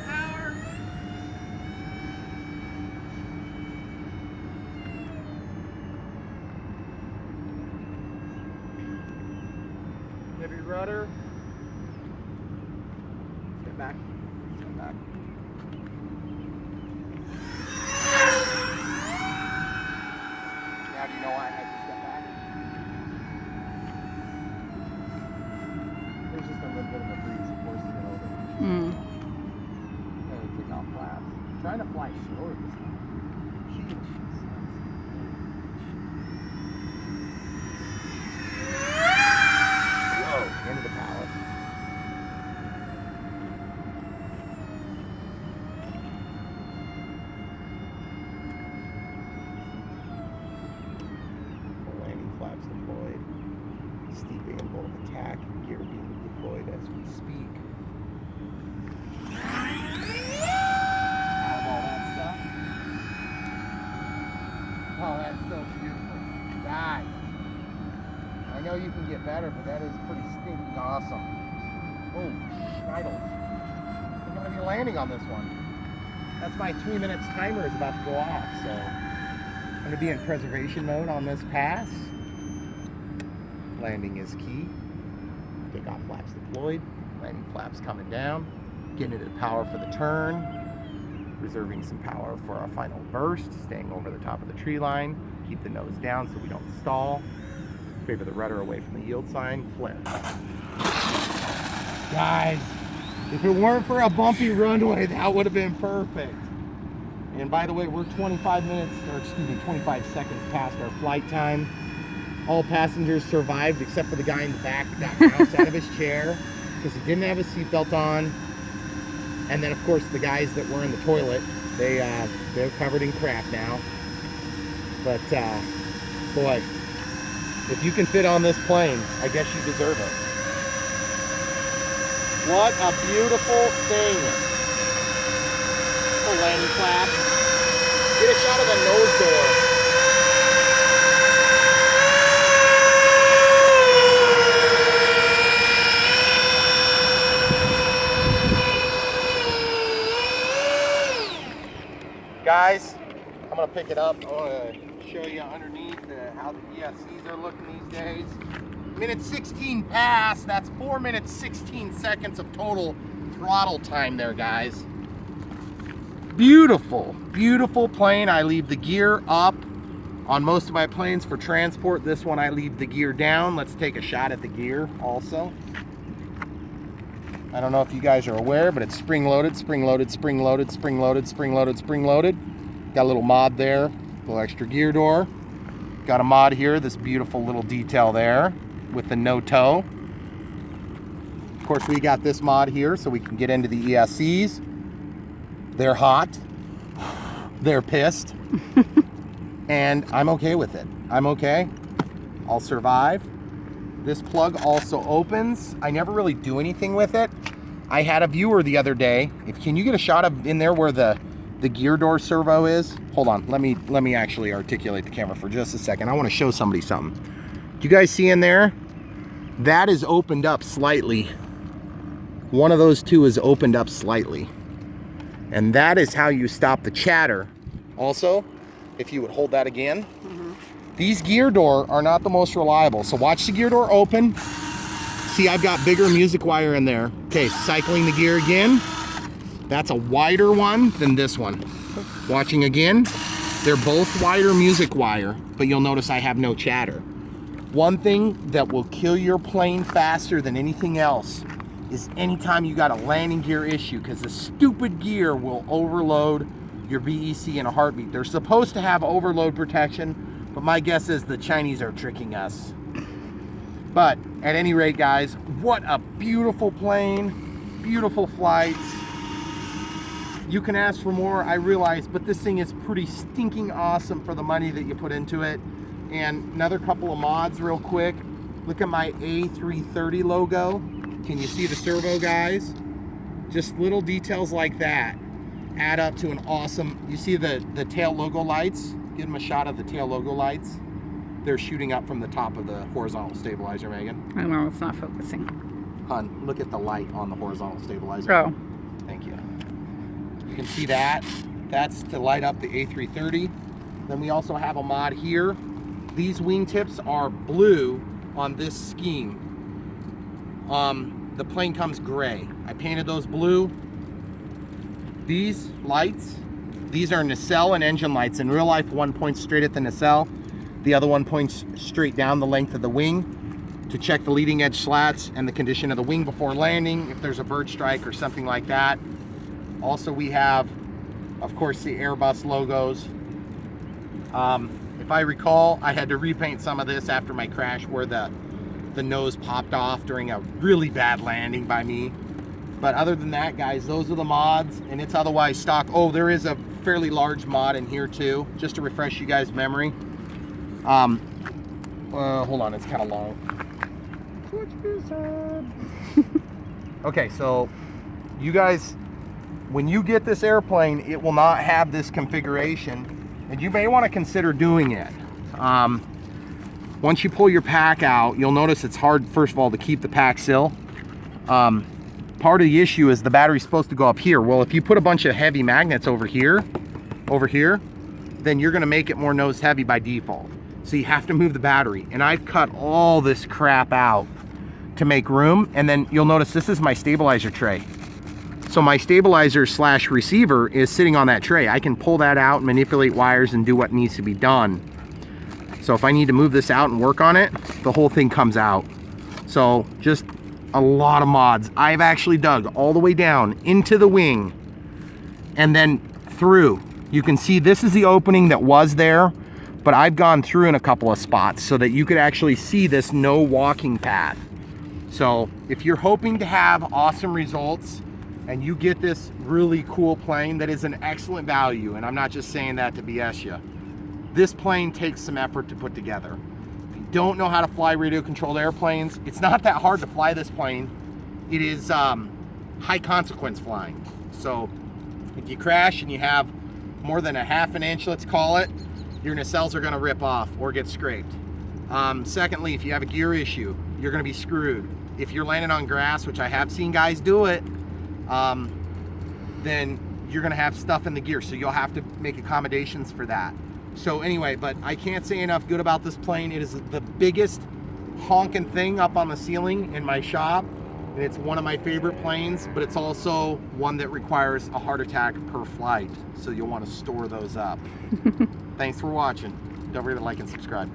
power. Heavy rudder. Step back. Step back. Now do you know why I had to step back? There's just a little bit of a breeze forcing it over. And we take off flaps. I'm trying to fly slower this time. Jeez. Whoa, into the pallet. Landing flaps deployed. Steep angle of attack. Gear being deployed as we speak. Out of all that stuff. Oh, that's so beautiful. Guys, I know you can get better, but that is pretty stinking awesome. Oh, schneidels. I'm going to be landing on this one. That's my 3 minutes timer is about to go off, so I'm going to be in preservation mode on this pass. Landing is key. Takeoff flaps deployed. Landing flaps coming down. Getting into the power for the turn. Reserving some power for our final burst. Staying over the top of the tree line. Keep the nose down so we don't stall. Favor the rudder away from the yield sign. Flare. Guys, if it weren't for a bumpy runway, that would have been perfect. And by the way, we're 25 seconds past our flight time. All passengers survived except for the guy in the back that got bounced out of his chair because he didn't have his seatbelt on. And then of course the guys that were in the toilet, they're covered in crap now. But boy, if you can fit on this plane, I guess you deserve it. What a beautiful thing. A landing flap. Get a shot of the nose door. Guys, I'm going to pick it up. I want to show you underneath how the ESCs are looking these days. Minute 16 pass. That's 4 minutes 16 seconds of total throttle time there, guys. Beautiful, beautiful plane. I leave the gear up on most of my planes for transport. This one I leave the gear down. Let's take a shot at the gear also. I don't know if you guys are aware, but it's spring-loaded, spring-loaded, spring-loaded, spring-loaded, spring-loaded, spring-loaded. Got a little mod there, a little extra gear door. Got a mod here, this beautiful little detail there with the no toe. Of course, we got this mod here so we can get into the ESCs. They're hot. They're pissed. And I'm okay with it. I'm okay. I'll survive. This plug also opens. I never really do anything with it. I had a viewer the other day. Can you get a shot of in there where the gear door servo is? Hold on, let me actually articulate the camera for just a second. I want to show somebody something. Do you guys see in there? That is opened up slightly. One of those two is opened up slightly. And that is how you stop the chatter. Also, if you would hold that again. These gear door are not the most reliable. So watch the gear door open. See, I've got bigger music wire in there. Okay, cycling the gear again. That's a wider one than this one. Watching again, they're both wider music wire, but you'll notice I have no chatter. One thing that will kill your plane faster than anything else is anytime you got a landing gear issue, because the stupid gear will overload your BEC in a heartbeat. They're supposed to have overload protection, but my guess is the Chinese are tricking us. But at any rate, guys, what a beautiful plane, beautiful flights. You can ask for more, I realize, but this thing is pretty stinking awesome for the money that you put into it. And another couple of mods real quick. Look at my A330 logo. Can you see the servo, guys? Just little details like that add up to an awesome, you see the tail logo lights? Give them a shot of the tail logo lights. they're shooting up from the top of the horizontal stabilizer, Megan. I know, it's not focusing. Hun, look at the light on the horizontal stabilizer. Oh. Thank you. You can see that. That's to light up the A330. Then we also have a mod here. These wingtips are blue on this scheme. The plane comes gray. I painted those blue. These lights, these are nacelle and engine lights. In real life, one points straight at the nacelle. The other one points straight down the length of the wing to check the leading edge slats and the condition of the wing before landing, if there's a bird strike or something like that. Also, we have, of course, the Airbus logos. If I recall, I had to repaint some of this after my crash where the nose popped off during a really bad landing by me. But other than that, guys, those are the mods, and it's otherwise stock. Oh, there is a fairly large mod in here too, just to refresh you guys' memory. Hold on, it's kind of long. Okay, so you guys, when you get this airplane, it will not have this configuration, and you may want to consider doing it. Once you pull your pack out, you'll notice it's hard, first of all, to keep the pack still. Part of the issue is the battery's supposed to go up here. Well, if you put a bunch of heavy magnets over here, then you're gonna make it more nose heavy by default. So you have to move the battery. And I've cut all this crap out to make room. And then you'll notice this is my stabilizer tray. So my stabilizer / receiver is sitting on that tray. I can pull that out, manipulate wires, and do what needs to be done. So if I need to move this out and work on it, the whole thing comes out. So just a lot of mods. I've actually dug all the way down into the wing and then through. You can see this is the opening that was there, but I've gone through in a couple of spots so that you could actually see this no walking path. So if you're hoping to have awesome results and you get this really cool plane that is an excellent value, and I'm not just saying that to BS you, this plane takes some effort to put together. If you don't know how to fly radio controlled airplanes, it's not that hard to fly this plane. It is high consequence flying. So if you crash and you have more than a ½ an inch, let's call it, your nacelles are gonna rip off or get scraped. Secondly, if you have a gear issue, you're gonna be screwed. If you're landing on grass, which I have seen guys do it, then you're gonna have stuff in the gear, so you'll have to make accommodations for that. So anyway, but I can't say enough good about this plane. It is the biggest honking thing up on the ceiling in my shop, and it's one of my favorite planes, but it's also one that requires a heart attack per flight, so you'll want to store those up. Thanks for watching. Don't forget to like and subscribe.